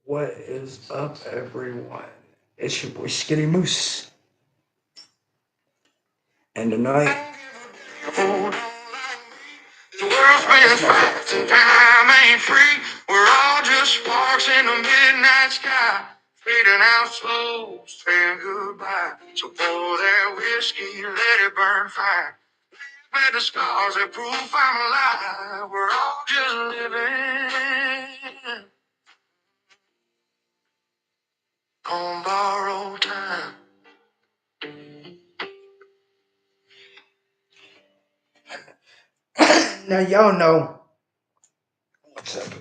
What is up, everyone? It's your boy Skitty Moose, and tonight, The world's been fast and time ain't free. We're all just sparks in the midnight sky, fading out slow, saying goodbye. So pour that whiskey, let it burn fire. Let the scars that prove I'm alive. We're all just living on borrowed time. now y'all know what's up.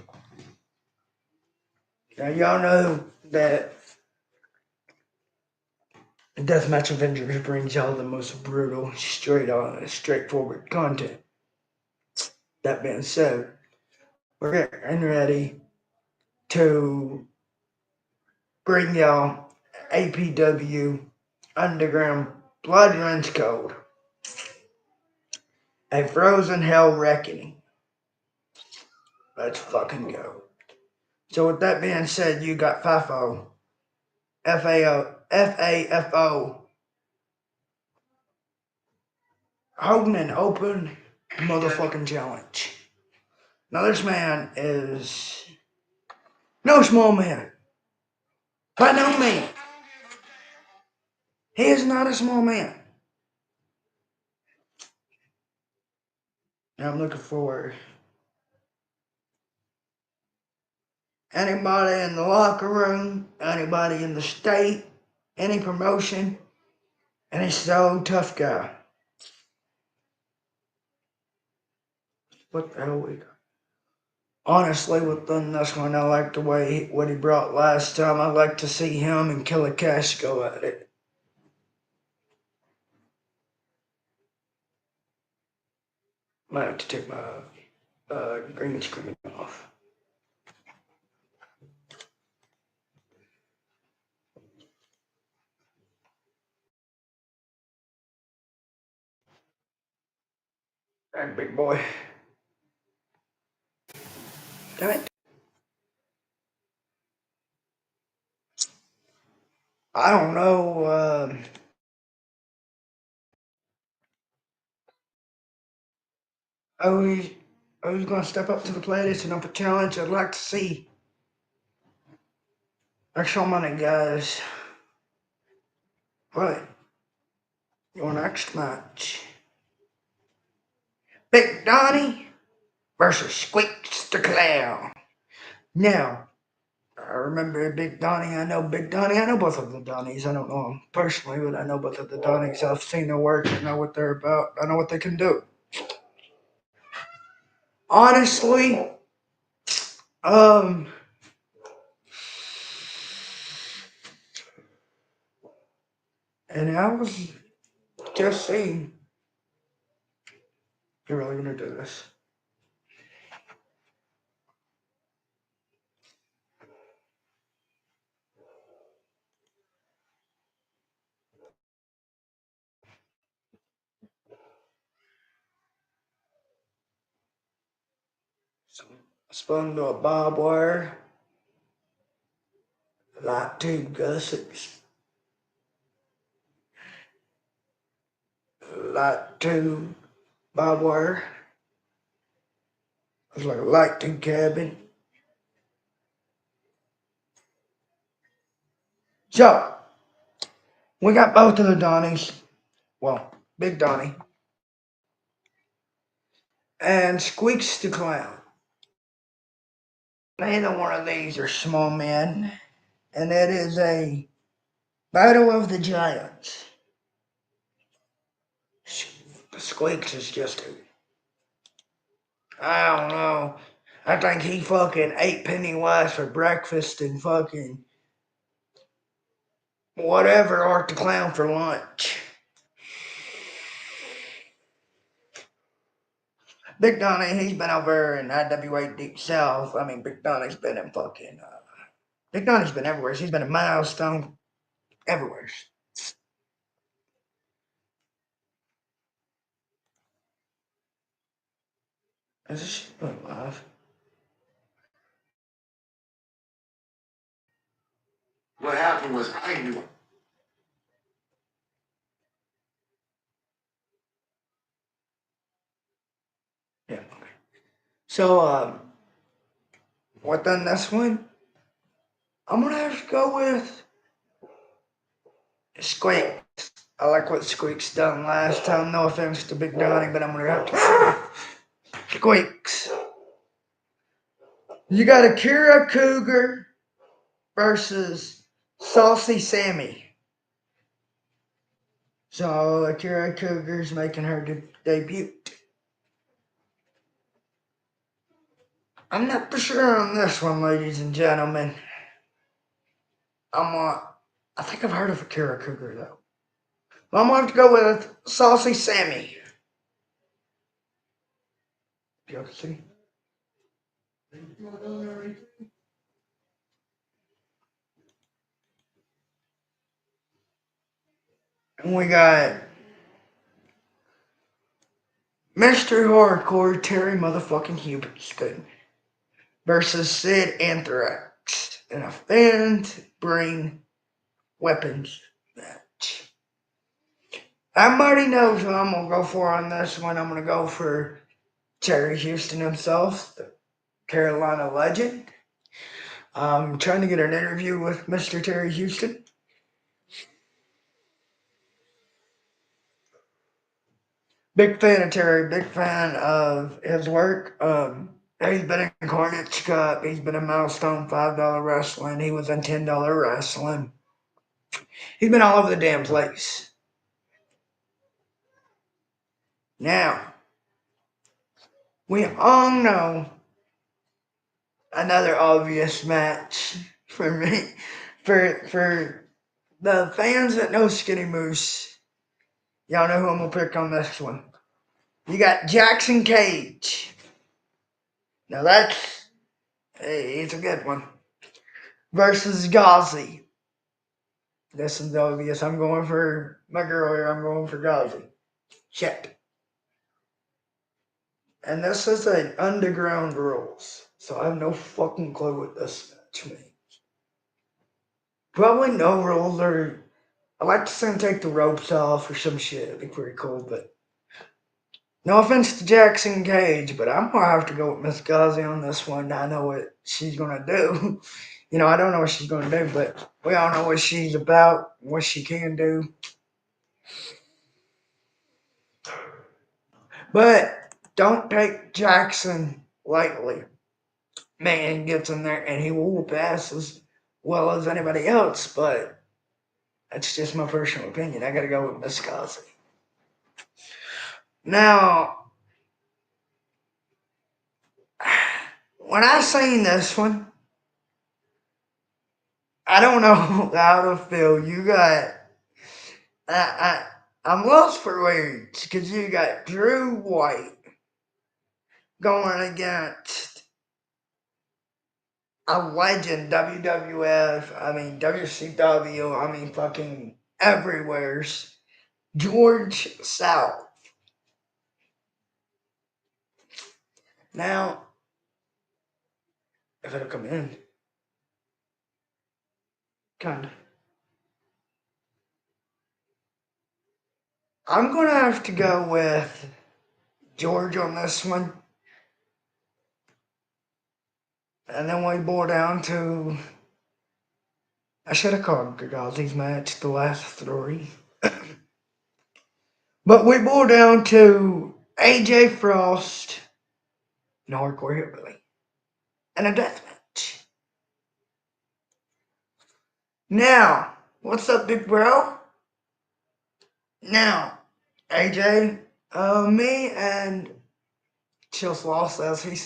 Now y'all know that Deathmatch Avengers brings y'all the most brutal, straightforward content. That being said, we're getting ready to bring y'all APW Underground Blood Runs Cold, a Frozen Hell Reckoning. Let's fucking go. So with that being said, you got FAFO, FAFO, holding an open motherfucking challenge. Now this man is no small man. By no means. He is not a small man. Now I'm looking forward. Anybody in the locker room, anybody in the state, any promotion, and he's so tough guy. What the hell we got? Honestly, with this one, I like the way what he brought last time. I'd like to see him and Killer Cash go at it. Might have to take my green screen off. That big boy. Damn it. I don't know. Who's going to step up to the plate? It's an open challenge. I'd like to see. There's so many guys. Right. Your next match. Big Donnie versus Squeaks the Clown. Now, I remember Big Donnie. I know Big Donnie. I know both of the Donnies. I don't know them personally, but I know both of the Donnies. I've seen their work. I know what they're about. I know what they can do. Honestly, and I was just saying, you're really gonna do this. So, spun to a barbed wire, light tube gussets, light tube barbed wire. It's like a light tube cabin. So, we got both of the Donnies. Well, Big Donnie and Squeaks the Clown. Neither one of these are small men, and it is a battle of the giants. Squeaks is just I don't know. I think he fucking ate Pennywise for breakfast and fucking whatever Art the Clown for lunch. Big Donnie, he's been over in IWA Deep South. I mean, Big Donnie's been in fucking. Big Donnie's been everywhere. He's been in Milestone, everywhere. Is this shit live? was hiding. Yeah. So, within this one, I'm gonna have to go with Squeaks. I like what Squeaks done last time. No offense to Big Donnie, but I'm gonna have to Squeaks. You got Akira Cougar versus Saucy Sammy. So Akira Cougar's making her debut. I'm not for sure on this one, ladies and gentlemen. I think I've heard of Akira Cougar though. But I'm gonna have to go with Saucy Sammy. You see? And we got Mr. Hardcore Terry motherfucking Houston versus Sid Anthrax in a Fanned Brain Weapons match. Everybody knows who I'm gonna go for on this one. I'm gonna go for Terry Houston himself, the Carolina legend. I'm trying to get an interview with Mr. Terry Houston. Big fan of Terry, big fan of his work. He's been in Carnage Cup, he's been in Milestone $5 Wrestling, he was in $10 Wrestling. He's been all over the damn place. Now, we all know another obvious match for me, for the fans that know Skinny Moose. Y'all know who I'm gonna pick on this one. You got Jackson Cage. Now it's a good one. Versus Ghazi. This is obvious. I'm going for my girl here. I'm going for Ghazi. Check. And this is an underground rules. So I have no fucking clue what this match means. Probably no rules or I like to see him take the ropes off or some shit. It'd be pretty cool, but no offense to Jackson Cage, but I'm gonna have to go with Miss Ghazi on this one. I know what she's gonna do. You know, I don't know what she's gonna do, but we all know what she's about, what she can do. But don't take Jackson lightly. Man gets in there and he will whoop ass as well as anybody else, but that's just my personal opinion. I gotta go with Miss Ghazi. Now, when I seen this one, I don't know how to feel. You got, I'm lost for words because you got Drew White going against a legend, WWF, I mean, WCW, I mean, fucking everywhere's George South. Now, if it'll come in, kinda. I'm gonna have to go with George on this one. And then we boil down to, I should have called Ghazi's match the last three. But we boil down to AJ Frost and Hardcore Hillbilly. And a death match. Now, what's up, big bro? Now, AJ, me and Chill Slaw says he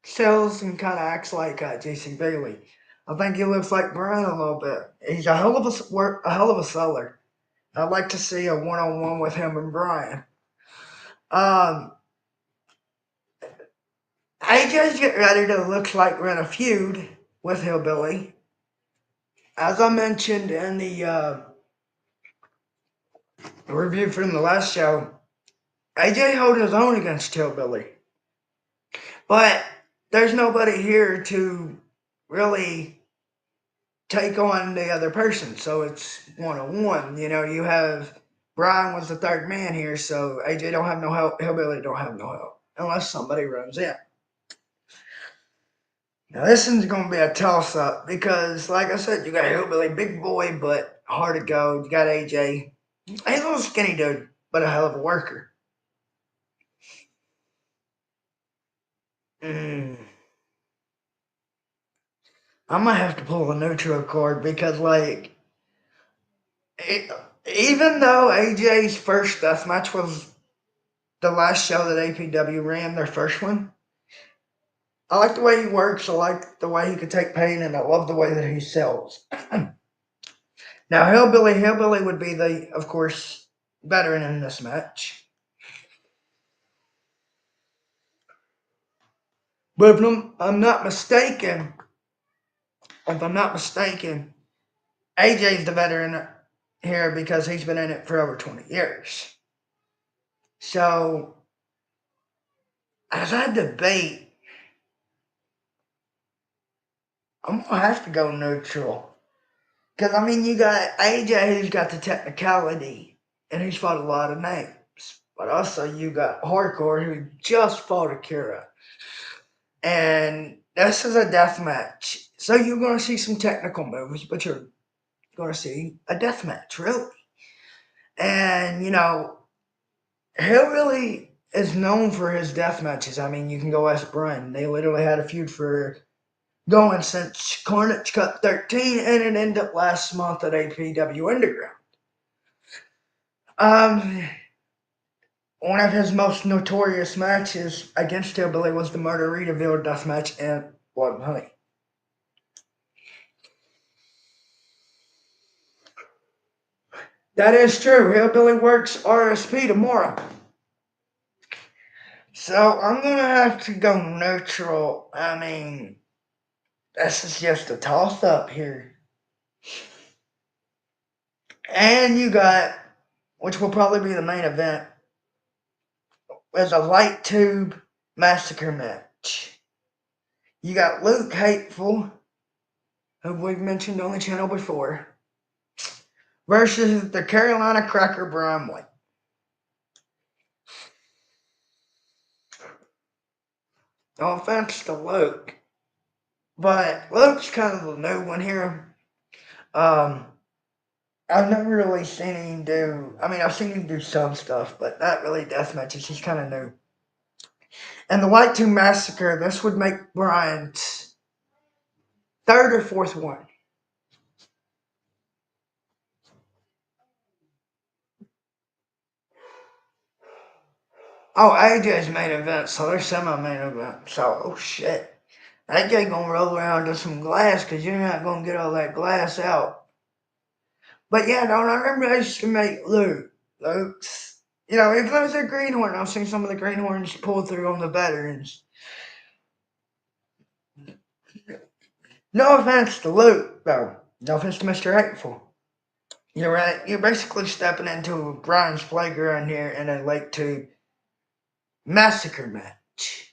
sells and kind of acts like JC Bailey. I think he looks like Brian a little bit. He's a hell of a seller. I'd like to see a one-on-one with him and Brian. AJ's getting ready to look like we're in a feud with Hillbilly. As I mentioned in the review from the last show, AJ held his own against Hillbilly. But there's nobody here to really take on the other person. So it's 1-on-1. You know, you have Brian was the third man here, so AJ don't have no help. Hillbilly don't have no help unless somebody runs in. Now this one's gonna be a toss up because, like I said, you got Hillbilly, big boy, but hard to go. You got AJ, he's a little skinny dude, but a hell of a worker. I might have to pull a neutral card because, like, even though AJ's first death match was the last show that APW ran, their first one, I like the way he works. I like the way he could take pain, and I love the way that he sells. Now, Hillbilly would be the, of course, veteran in this match. But if I'm not mistaken, AJ's the veteran here because he's been in it for over 20 years. So, as I debate, I'm going to have to go neutral. Because, I mean, you got AJ who's got the technicality, and he's fought a lot of names. But also, you got Hardcore who just fought Akira. And this is a death match. So you're going to see some technical moves, but you're going to see a death match, really. And, you know, Hillbilly is known for his death matches. I mean, you can go ask Brian. They literally had a feud for going since Carnage Cup 13, and it ended up last month at APW Underground. One of his most notorious matches against Hillbilly was the Margaritaville death match in Blood and Honey. That is true. Hillbilly works RSP tomorrow. So I'm going to have to go neutral. I mean, this is just a toss-up here. And you got, which will probably be the main event, is a light tube massacre match. You got Luke Hateful, who we've mentioned on the channel before, versus the Carolina Cracker Bromley. No offense to Luke, but Luke's kind of the new one here. I've never really seen him do, I mean, I've seen him do some stuff, but not really death matches. He's kind of new. And the Light 2 Massacre, this would make Brian's third or fourth one. Oh, AJ's main event, so they're semi-main event. So, oh shit. AJ gonna roll around to some glass because you're not gonna get all that glass out. But yeah, don't I remember I used to make Luke's, you know, even though it's a greenhorn, I've seen some of the greenhorns pull through on the veterans. No offense to Luke, though. No offense to Mr. Hateful. You're right. You're basically stepping into Brian's playground here in a Lake 2 massacre match.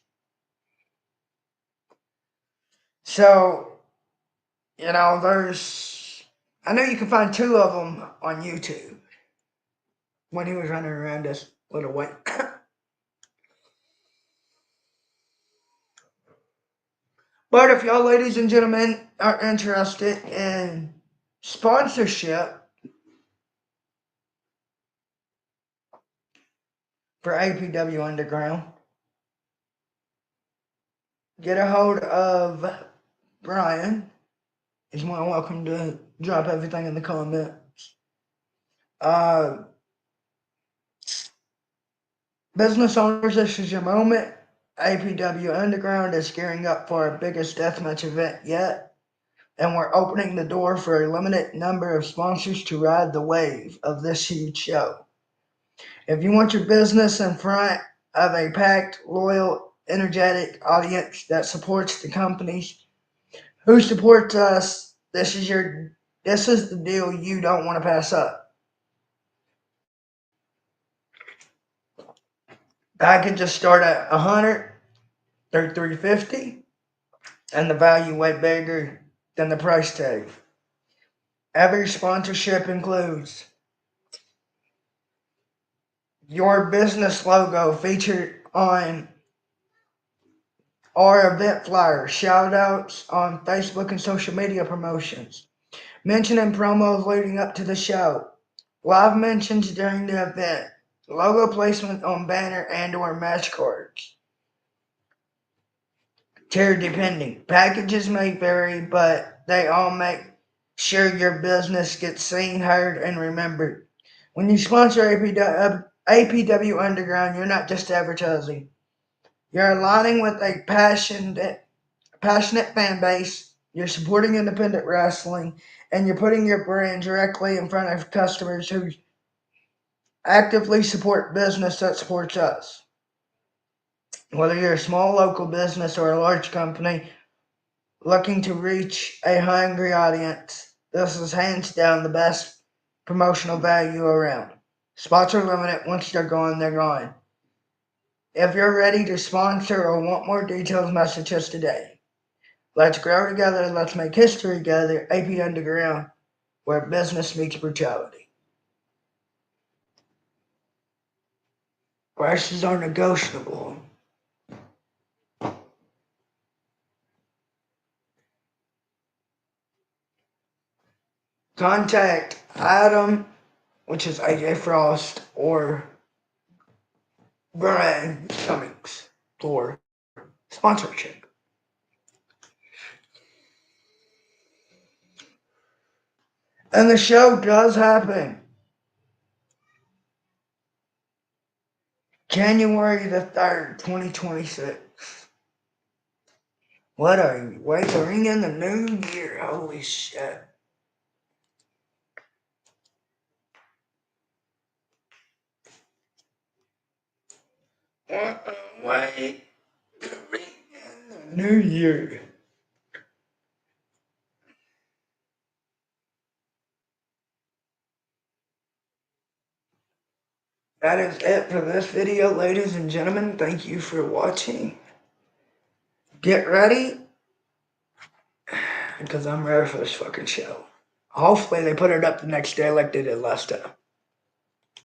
So, you know, I know you can find two of them on YouTube when he was running around this little way. But if y'all ladies and gentlemen are interested in sponsorship for APW Underground, get a hold of Brian. He's more than welcome to drop everything in the comments. Business owners, this is your moment. APW Underground is gearing up for our biggest deathmatch event yet, and we're opening the door for a limited number of sponsors to ride the wave of this huge show. If you want your business in front of a packed, loyal, energetic audience that supports the companies who support us, this is the deal you don't want to pass up. Packages start at $100 through $350, and the value way bigger than the price tag. Every sponsorship includes your business logo featured on our event flyers, shout outs on Facebook and social media promotions, mention and promos leading up to the show, live mentions during the event, logo placement on banner and or match cards. Tier depending. Packages may vary, but they all make sure your business gets seen, heard, and remembered. When you sponsor APW Underground, you're not just advertising. You're aligning with a passionate fan base, you're supporting independent wrestling, and you're putting your brand directly in front of customers who actively support business that supports us. Whether you're a small local business or a large company looking to reach a hungry audience, this is hands down the best promotional value around. Spots are limited. Once they're gone, they're gone. If you're ready to sponsor or want more details, message us today. Let's grow together. Let's make history together. AP Underground, where business meets brutality. Prices are negotiable. Contact Adam, which is AJ Frost, or Brian Cummings for sponsorship. And the show does happen. January the 3rd, 2026. What are you waiting in the new year? Holy shit. Wait. In the new year. That is it for this video, ladies and gentlemen. Thank you for watching. Get ready, because I'm ready for this fucking show. Hopefully they put it up the next day like they did last time.